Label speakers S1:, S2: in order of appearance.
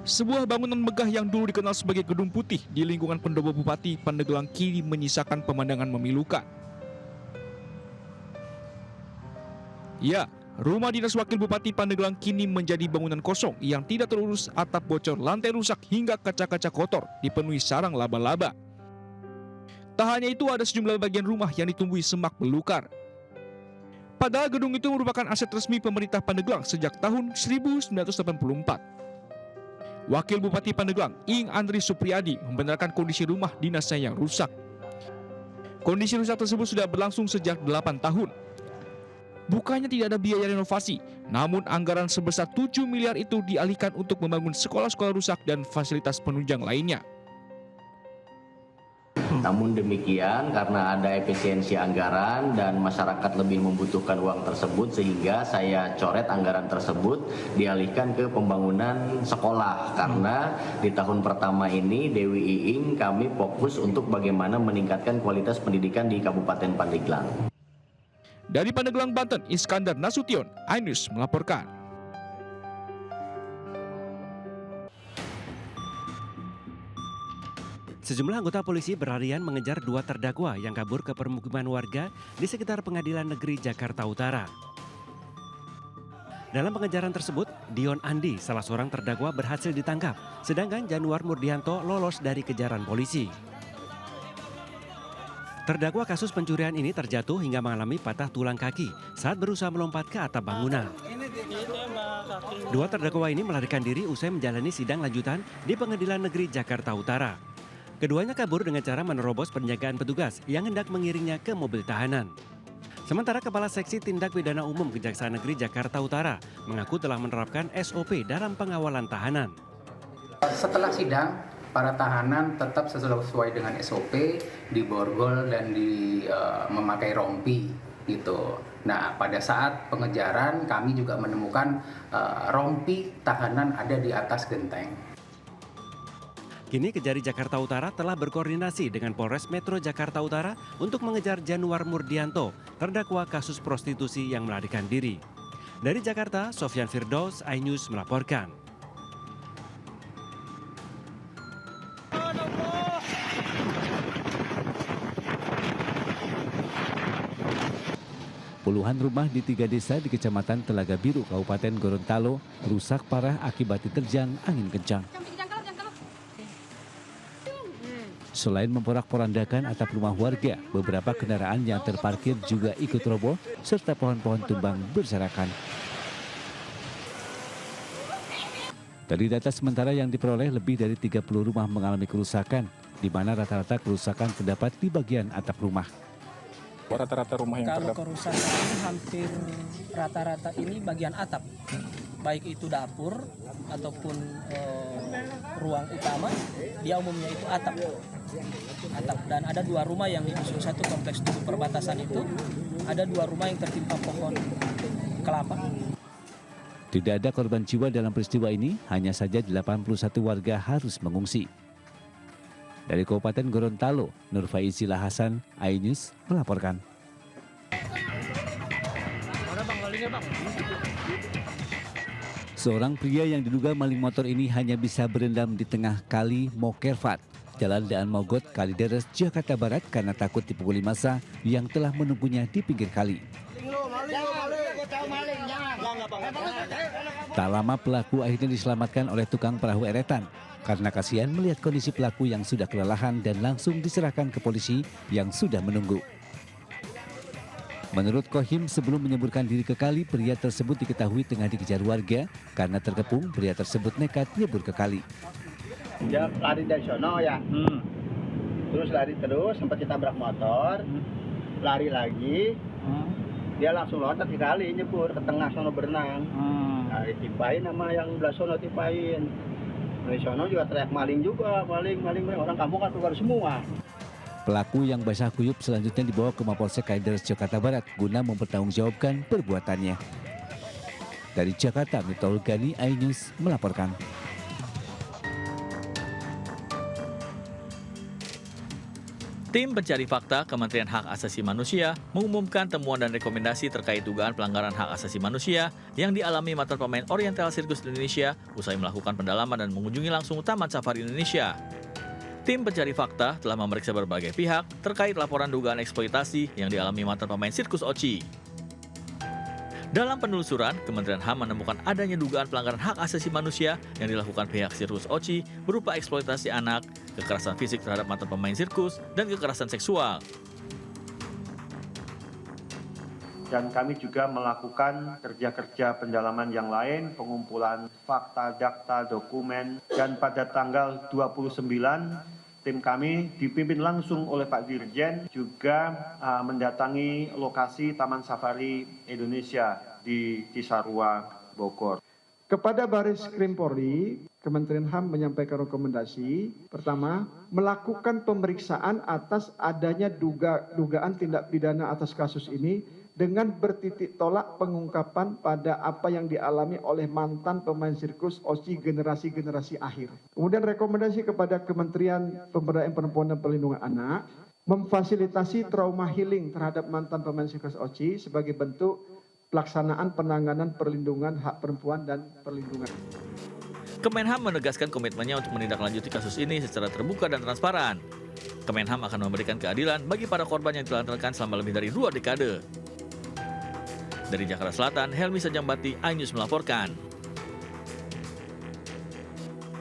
S1: Sebuah bangunan megah yang dulu dikenal sebagai Gedung Putih di lingkungan pendopo Bupati Pandeglang kini menyisakan pemandangan memilukan. Ya, rumah dinas Wakil Bupati Pandeglang kini menjadi bangunan kosong yang tidak terurus, atap bocor, lantai rusak hingga kaca-kaca kotor dipenuhi sarang laba-laba. Tak hanya itu, ada sejumlah bagian rumah yang ditumbuhi semak belukar. Padahal gedung itu merupakan aset resmi pemerintah Pandeglang sejak tahun 1984. Wakil Bupati Pandeglang, Ing Andri Supriyadi, membenarkan kondisi rumah dinasnya yang rusak. Kondisi rusak tersebut sudah berlangsung sejak 8 tahun. Bukannya tidak ada biaya renovasi, namun anggaran sebesar 7 miliar itu dialihkan untuk membangun sekolah-sekolah rusak dan fasilitas penunjang lainnya.
S2: Namun demikian, karena ada efisiensi anggaran dan masyarakat lebih membutuhkan uang tersebut, sehingga saya coret anggaran tersebut dialihkan ke pembangunan sekolah. Karena di tahun pertama ini Dewi Iing kami fokus untuk bagaimana meningkatkan kualitas pendidikan di Kabupaten Pandeglang.
S1: Dari Pandeglang, Banten, Iskandar Nasution, iNews melaporkan.
S3: Sejumlah anggota polisi berlarian mengejar 2 terdakwa yang kabur ke permukiman warga di sekitar Pengadilan Negeri Jakarta Utara. Dalam pengejaran tersebut, Dion Andi, salah seorang terdakwa, berhasil ditangkap, sedangkan Januar Murdianto lolos dari kejaran polisi. Terdakwa kasus pencurian ini terjatuh hingga mengalami patah tulang kaki saat berusaha melompat ke atap bangunan. 2 terdakwa ini melarikan diri usai menjalani sidang lanjutan di Pengadilan Negeri Jakarta Utara. Keduanya kabur dengan cara menerobos penjagaan petugas yang hendak mengiringnya ke mobil tahanan. Sementara Kepala Seksi Tindak Pidana Umum Kejaksaan Negeri Jakarta Utara mengaku telah menerapkan SOP dalam pengawalan tahanan.
S4: Setelah sidang, para tahanan tetap sesuai dengan SOP, diborgol dan memakai rompi gitu. Nah, pada saat pengejaran kami juga menemukan rompi tahanan ada di atas genteng.
S3: Kini Kejari Jakarta Utara telah berkoordinasi dengan Polres Metro Jakarta Utara untuk mengejar Januar Murdianto, terdakwa kasus prostitusi yang melarikan diri. Dari Jakarta, Sofyan Firdaus, iNews melaporkan.
S5: Puluhan rumah di 3 desa di Kecamatan Telaga Biru, Kabupaten Gorontalo rusak parah akibat diterjang angin kencang. Selain memporak-porandakan atap rumah warga, beberapa kendaraan yang terparkir juga ikut roboh serta pohon-pohon tumbang berserakan. Dari data sementara yang diperoleh, lebih dari 30 rumah mengalami kerusakan, di mana rata-rata kerusakan terdapat di bagian atap rumah.
S6: Rata-rata rumah yang
S7: kalau
S6: terdapat?
S7: kerusakan hampir rata-rata ini bagian atap, baik itu dapur ataupun ruang utama, dia umumnya itu atap. Dan ada 2 rumah yang di dusun 1 kompleks tugu perbatasan itu, ada 2 rumah yang tertimpa pohon kelapa.
S5: Tidak ada korban jiwa dalam peristiwa ini, hanya saja 81 warga harus mengungsi. Dari Kabupaten Gorontalo, Nur Faizila Hasan, iNews melaporkan. Seorang pria yang diduga maling motor ini hanya bisa berendam di tengah kali Mokervat, Jalan Daan Mogot, Kalideres, Jakarta Barat, karena takut dipukuli massa yang telah menunggunya di pinggir kali. Tak lama pelaku akhirnya diselamatkan oleh tukang perahu eretan. Karena kasihan melihat kondisi pelaku yang sudah kelelahan dan langsung diserahkan ke polisi yang sudah menunggu. Menurut Kohim, sebelum menyeburkan diri ke kali, pria tersebut diketahui tengah dikejar warga. Karena terkepung, pria tersebut nekat nyebur ke kali.
S8: Dia lari dari sono ya, terus lari terus, sempat ditabrak motor, lari lagi, dia langsung loncat ke kali, nyebur ke tengah sono berenang. Nah, ditimpain sama yang belah sono, timpain. Dari sono juga teriak maling juga, maling, orang kampung kan keluar semua.
S5: Pelaku yang basah kuyup selanjutnya dibawa ke Mapolsek Kalideres, Jakarta Barat guna mempertanggungjawabkan perbuatannya. Dari Jakarta, Miftahul Gani, iNews melaporkan.
S9: Tim pencari fakta Kementerian Hak Asasi Manusia mengumumkan temuan dan rekomendasi terkait dugaan pelanggaran hak asasi manusia yang dialami mantan pemain Oriental Circus Indonesia usai melakukan pendalaman dan mengunjungi langsung Taman Safari Indonesia. Tim pencari fakta telah memeriksa berbagai pihak terkait laporan dugaan eksploitasi yang dialami mantan pemain sirkus Oci. Dalam penelusuran, Kementerian HAM menemukan adanya dugaan pelanggaran hak asasi manusia yang dilakukan pihak sirkus Oci berupa eksploitasi anak, kekerasan fisik terhadap mantan pemain sirkus, dan kekerasan seksual.
S10: Dan kami juga melakukan kerja-kerja pendalaman yang lain, pengumpulan fakta, data, dokumen, dan pada tanggal 29 tim kami dipimpin langsung oleh Pak Dirjen juga mendatangi lokasi Taman Safari Indonesia di Cisarua, Bogor.
S11: Kepada Baris Krim Polri, Kementerian HAM menyampaikan rekomendasi. Pertama, melakukan pemeriksaan atas adanya dugaan tindak pidana atas kasus ini dengan bertitik tolak pengungkapan pada apa yang dialami oleh mantan pemain sirkus Oci generasi-generasi akhir. Kemudian rekomendasi kepada Kementerian Pemberdayaan Perempuan dan Perlindungan Anak memfasilitasi trauma healing terhadap mantan pemain sirkus Oci sebagai bentuk pelaksanaan penanganan perlindungan hak perempuan dan perlindungan.
S9: Kemenham menegaskan komitmennya untuk menindaklanjuti kasus ini secara terbuka dan transparan. Kemenham akan memberikan keadilan bagi para korban yang ditelantarkan selama lebih dari 2 dekade. Dari Jakarta Selatan, Helmi Sajambati, iNews melaporkan.